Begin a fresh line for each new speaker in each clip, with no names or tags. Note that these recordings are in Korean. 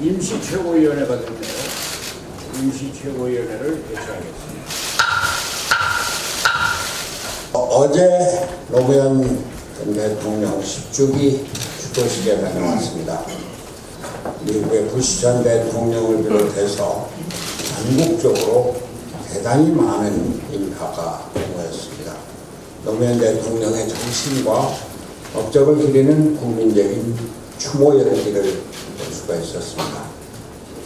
임시 최고위원회가 됐네요. 임시 최고위원회를 개최하겠습니다. 어제 노무현 전 대통령 10주기 축도식에 다녀왔습니다. 미국의 부시 전 대통령을 비롯해서 전국적으로 대단히 많은 인파가 모였습니다. 노무현 대통령의 정신과 업적을 기리는 국민적인 추모 열기를 볼 수가 있었습니다.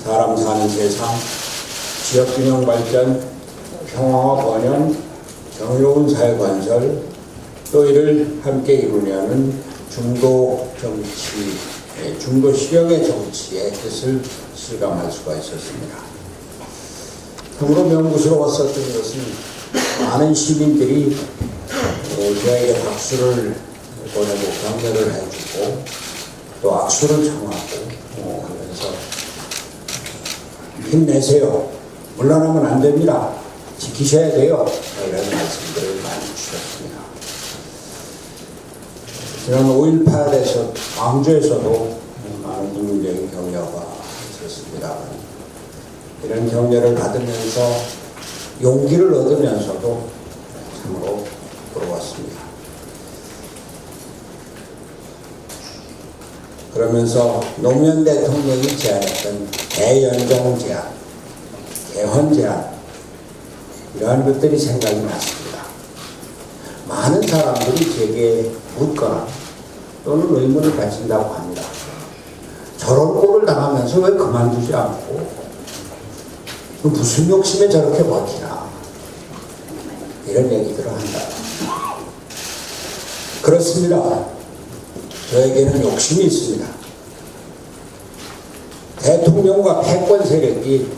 사람 사는 세상, 지역균형 발전, 평화와 번영, 정의로운 사회 건설, 또 이를 함께 이루려는 중도 정치, 중도 실용의 정치의 뜻을 실감할 수가 있었습니다. 참으로 명구스러웠었던 것은 많은 시민들이 저에게 박수를 보내고 격려를 해주고 또 악수를 청하고 하면서 힘내세요. 물러나면 안 됩니다. 지키셔야 돼요. 이런 말씀들을 많이 주셨습니다. 지난 5.18에서 광주에서도 많은 국민적인 격려가 있었습니다. 이런 격려를 받으면서 용기를 얻으면서도 참으로 부러웠습니다. 그러면서 노무현 대통령이 제안했던 대연정 제안, 개헌 제안, 이러한 것들이 생각이 났습니다. 많은 사람들이 제게 묻거나 또는 의문을 가진다고 합니다. 저런 꼴을 당하면서 왜 그만두지 않고 무슨 욕심에 저렇게 버티나, 이런 얘기들을 한다. 그렇습니다. 저에게는 욕심이 있습니다. 대통령과 패권 세력이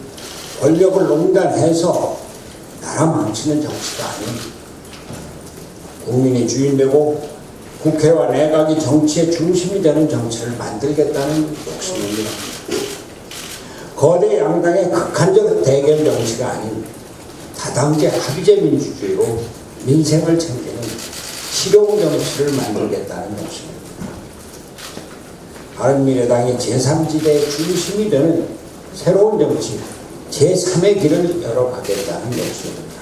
권력을 농단해서 나라 망치는 정치가 아닌 국민이 주인되고 국회와 내각이 정치의 중심이 되는 정치를 만들겠다는 욕심입니다. 거대 양당의 극한적 대결 정치가 아닌 다당제 합의제 민주주의로 민생을 챙기는 실용 정치를 만들겠다는 욕심입니다. 바른미래당이 제3지대의 중심이 되는 새로운 정치, 제3의 길을 열어가겠다는 욕심입니다.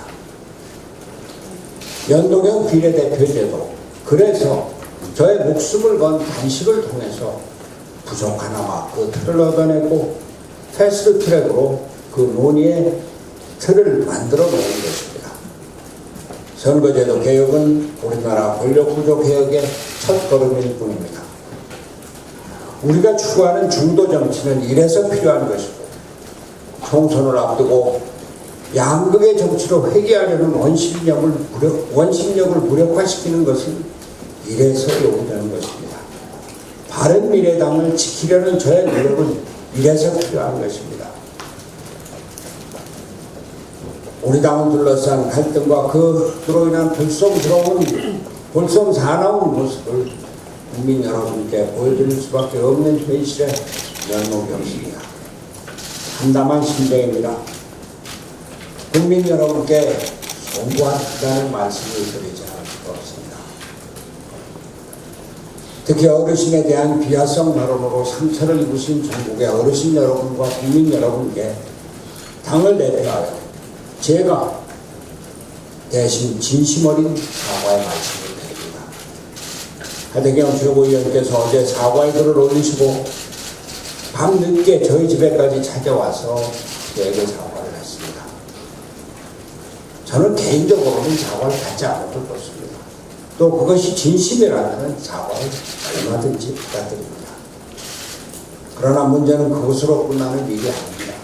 연동형 비례대표제도, 그래서 저의 목숨을 건 단식을 통해서 부족하나마 그 틀을 얻어내고 패스트트랙으로 그 논의의 틀을 만들어 놓은 것입니다. 선거제도 개혁은 우리나라 권력구조 개혁의 첫걸음일 뿐입니다. 우리가 추구하는 중도 정치는 이래서 필요한 것이고, 총선을 앞두고 양극의 정치로 회귀하려는 원심력을 무력화시키는 것은 이래서 요구되는 것입니다. 바른미래당을 지키려는 저의 노력은 이래서 필요한 것입니다. 우리 당을 둘러싼 갈등과 그로 인한 볼썽사나운 모습을 국민 여러분께 보여드릴 수밖에 없는 현실의 면목이었습니다. 참담한 심정입니다. 국민 여러분께 송구하다는 말씀을 드리지 않을 수가 없습니다. 특히 어르신에 대한 비하성 발언으로 상처를 입으신 전국의 어르신 여러분과 국민 여러분께 당을 대표하여 제가 대신 진심 어린 사과의 말씀을 드립니다. 하대경 최고위원께서 어제 사과의 글을 올리시고 밤늦게 저희 집에까지 찾아와서 저에게 사과를 했습니다. 저는 개인적으로는 사과를 받지 않아도 좋습니다. 또 그것이 진심이라면 사과를 얼마든지 받아드립니다. 그러나 문제는 그것으로 끝나는 일이 아닙니다.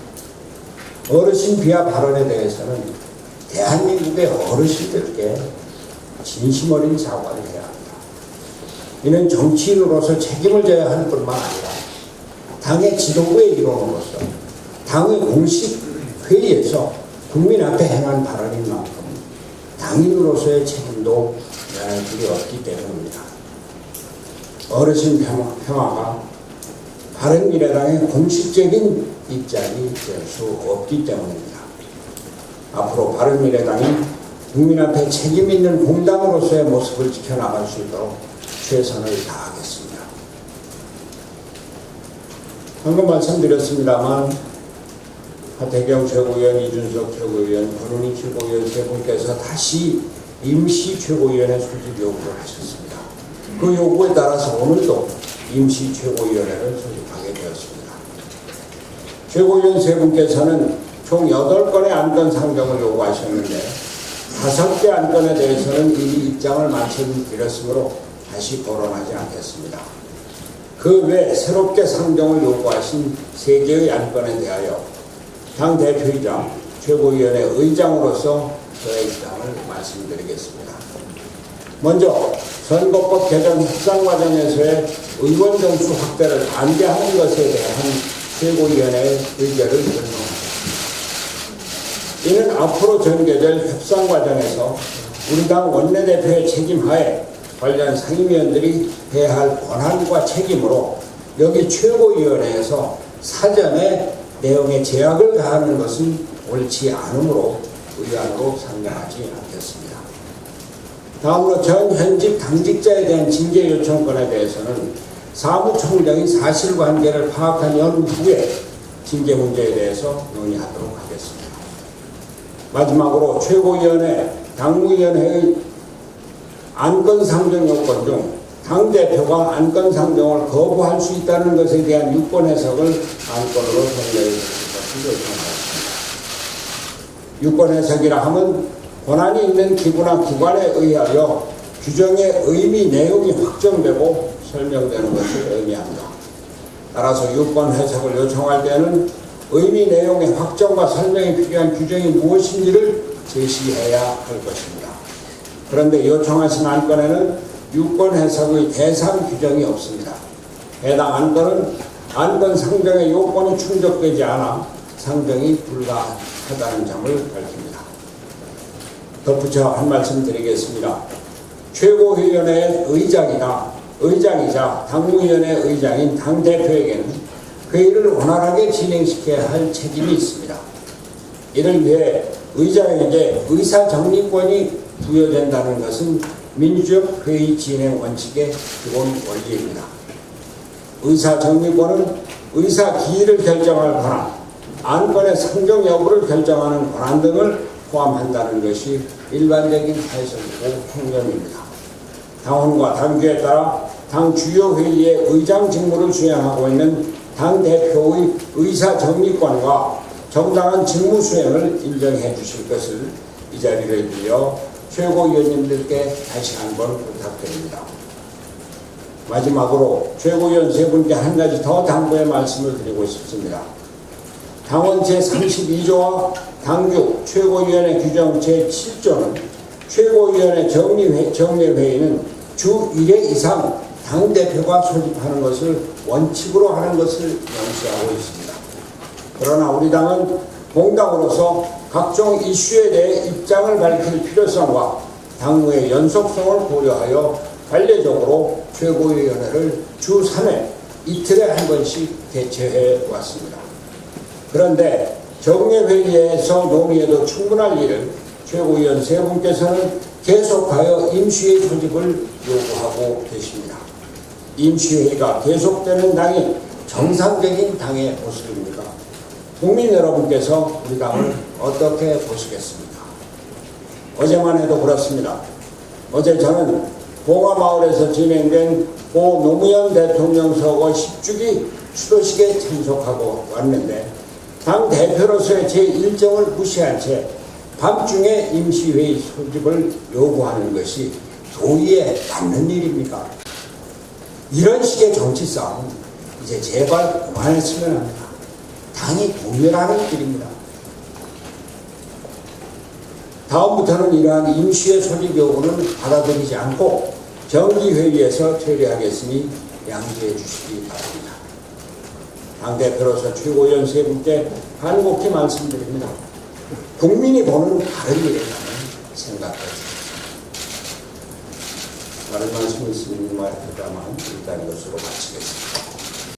어르신 비하 발언에 대해서는 대한민국의 어르신들께 진심 어린 사과를 해야 합니다. 이는 정치인으로서 책임을 져야 할 뿐만 아니라 당의 지도부의 일원으로서 당의 공식 회의에서 국민 앞에 행한 발언인 만큼 당인으로서의 책임도 면할 길이 없기 때문입니다. 어르신 평화가 바른미래당의 공식적인 입장이 될 수 없기 때문입니다. 앞으로 바른미래당이 국민 앞에 책임 있는 공당으로서의 모습을 지켜나갈 수 있도록 최선을 다하겠습니다. 방금 말씀드렸습니다만 하태경 최고위원, 이준석 최고위원, 권은희 최고위원 세 분께서 다시 임시 최고위원회 소집 요구를 하셨습니다. 그 요구에 따라서 오늘도 임시 최고위원회를 소집하게 되었습니다. 최고위원 세 분께서는 총 8건의 안건 상정을 요구하셨는데 5개 안건에 대해서는 이미 입장을 말씀드렸으므로 다시 거론하지 않겠습니다. 그 외 새롭게 상정을 요구하신 3개의 안건에 대하여 당 대표이자 최고위원회 의장으로서 저의 입장을 말씀드리겠습니다. 먼저 선거법 개정 협상 과정에서의 의원 정수 확대를 반대하는 것에 대한 최고위원회의 의결을 설명합니다. 이는 앞으로 전개될 협상 과정에서 우리 당 원내대표의 책임하에 관련 상임위원들이 해야 할 권한과 책임으로 여기 최고위원회에서 사전에 내용에 제약을 가하는 것은 옳지 않으므로 의안으로 상정하지 않겠습니다. 다음으로 전 현직 당직자에 대한 징계 요청권에 대해서는 사무총장이 사실관계를 파악한 연후에 징계 문제에 대해서 논의하도록 하겠습니다. 마지막으로 최고위원회, 당무위원회의 안건 상정 요건 중 당대표가 안건 상정을 거부할 수 있다는 것에 대한 유권 해석을 안건으로 정리해 주실 것을 요청하였습니다. 유권 해석이라 하면 권한이 있는 기구나 기관에 의하여 규정의 의미 내용이 확정되고 설명되는 것을 의미합니다. 따라서 유권 해석을 요청할 때는 의미 내용의 확정과 설명이 필요한 규정이 무엇인지를 제시해야 할 것입니다. 그런데 요청하신 안건에는 유권 해석의 대상 규정이 없습니다. 해당 안건은 안건 상정의 요건이 충족되지 않아 상정이 불가하다는 점을 밝힙니다. 덧붙여 한 말씀 드리겠습니다. 최고위원회의 의장이자 당무위원회 의장인 당대표에게는 회의를 원활하게 진행시켜야 할 책임이 있습니다. 이를 위해 의장에게 의사정리권이 부여된다는 것은 민주적 회의 진행 원칙의 기본 원리입니다. 의사정리권은 의사 기일을 결정할 권한, 안건의 상정 여부를 결정하는 권한 등을 포함한다는 것이 일반적인 해석이고 통념입니다. 당원과 당규에 따라 당 주요 회의의 의장 직무를 수행하고 있는 당 대표의 의사정리권과 정당한 직무 수행을 인정해 주실 것을 이 자리를 빌려 최고위원님들께 다시 한번 부탁드립니다. 마지막으로 최고위원 세 분께 한 가지 더 당부의 말씀을 드리고 싶습니다. 당원 제32조와 당규 최고위원회 규정 제7조는 최고위원회 정례회의는 주 1회 이상 당대표가 소집하는 것을 원칙으로 하는 것을 명시하고 있습니다. 그러나 우리 당은 공당으로서 각종 이슈에 대해 입장을 밝힐 필요성과 당무의 연속성을 고려하여 관례적으로 최고위원회를 주 3회 이틀에 한 번씩 개최해 왔습니다. 그런데 정례회의에서 논의해도 충분할 일을 최고위원 세 분께서는 계속하여 임시회의 소집을 요구하고 계십니다. 임시회의가 계속되는 당이 정상적인 당의 모습입니까? 국민 여러분께서 우리 당을 어떻게 보시겠습니까? 어제만 해도 그렇습니다. 어제 저는 봉화마을에서 진행된 고 노무현 대통령 서거 10주기 추도식에 참석하고 왔는데 당 대표로서의 제 일정을 무시한 채 밤중에 임시회의 소집을 요구하는 것이 도의에 맞는 일입니까? 이런 식의 정치 싸움 이제 제발 그만했으면 합니다. 당이 분열하는 길입니다. 다음부터는 이러한 임시회 소집 요구는 받아들이지 않고 정기회의에서 처리하겠으니 양지해 주시기 바랍니다. 당대표로서 최고위원 세 분께 간곡히 말씀드립니다. 국민이 보는 다른 일이라면 생각해 주십시오. 다른 말씀 있으면 말해다만 일단 이것으로 마치겠습니다.